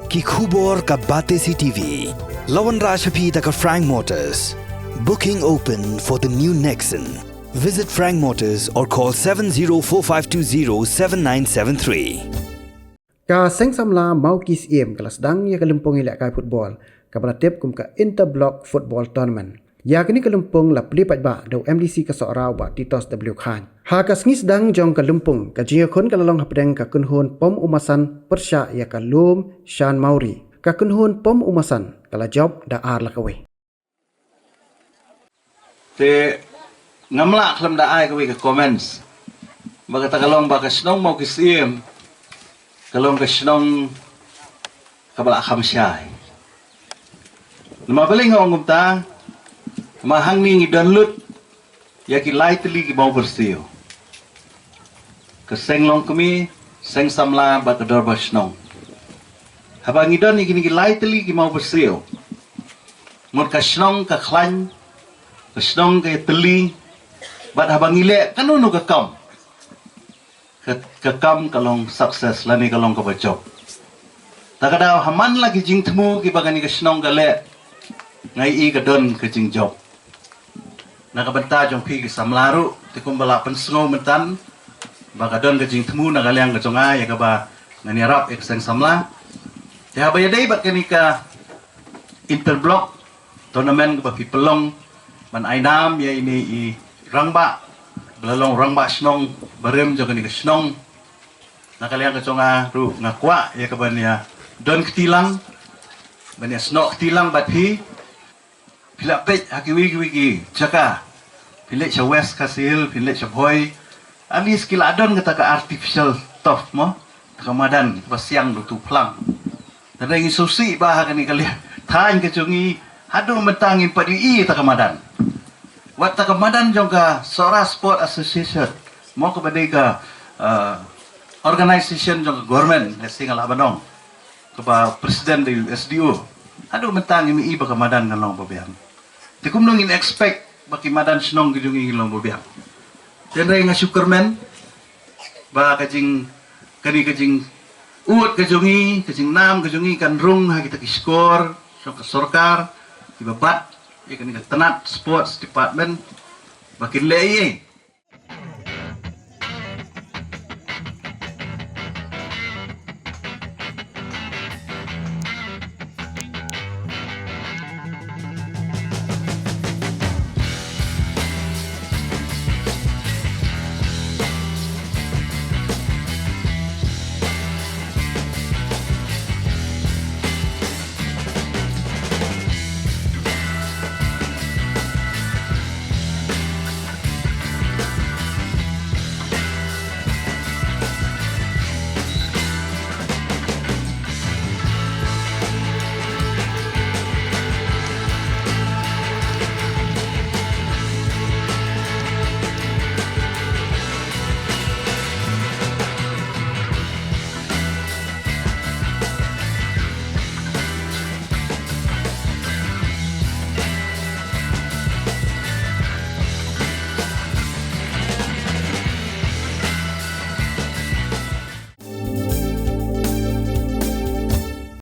Ki khubor ka Bate CTV. Lawan Rajaphi taka Frank Motors. Booking open for the new Nexon. Visit Frank Motors or call 7045207973. Ka seng samla mau kis kala sedang ya kalumpong ilak kai football ka belatip kum ka interblock football tournament. Ya kini kalumpong la pelipat ba do MDC ka sorau ba Titos W Khan. Ha ka sengi sedang jong kalumpong ka jinga khon ka lalong hapdeng ka kunhun pom umasan persya ya ka lom Shan Mauri. Ka kunhun pom umasan kala job da ar la kawe. Te ngamla kelam da ai kawe ka comments. Ba ka tagalong ba ka snong mau kisim. Kalong ka snong kabala kham syai. Lama baling ngom ta mahang ni download ya ki lightly ki mau bersih. Keseng long kami seng samla ba ka dor ba snong. Habang idon ni kini ki lightly ki mau bersih. Mur ka snong ka khlan ka snong ka teli bat habang ile kanunu ka kam. Kekam kalong sukses lani kalong kabacok. Takadaw haman lagi jing temu ki bagani ka snong gale ngai I ka don ka jing job. Nakabenta jong pi ki samlaru ti kumbala pensngo mentan baga don ka jing temu nagaliang ka jonga ya ka ba ngani rap ek seng samla. Ti habaya dai bat kani ka interblock tournament ka pi pelong man ainam ya ini I rangba belalong rangba snong barem joga ni snong nakaliang ka chonga ru ngakwa ya kaban ya don ketilang banya snok ketilang bat hi pila pej hakiwi wigi jaka pilek sa west kasil pilek sa boy alis kila don kata ka artificial tof mo kamadan pasiang du tu plang tadai ngi susi ba kani kalian tan ka chungi hadu mentangin padi ta kamadan wat ta kamadan jongka Sora Sport Association mau kepada ka organisation jongka government singal abanong kepada presiden di SDO aduh mentang imi iba kamadan ngalong babian tikum nung in expect baki madan snong gidungi ngalong babian dan ray nga sukerman ba kajing kani kajing uot kajungi kajing nam kajungi kan rung ha kita kiskor jongka sorkar ibabat ya kani tenat sports department makin lei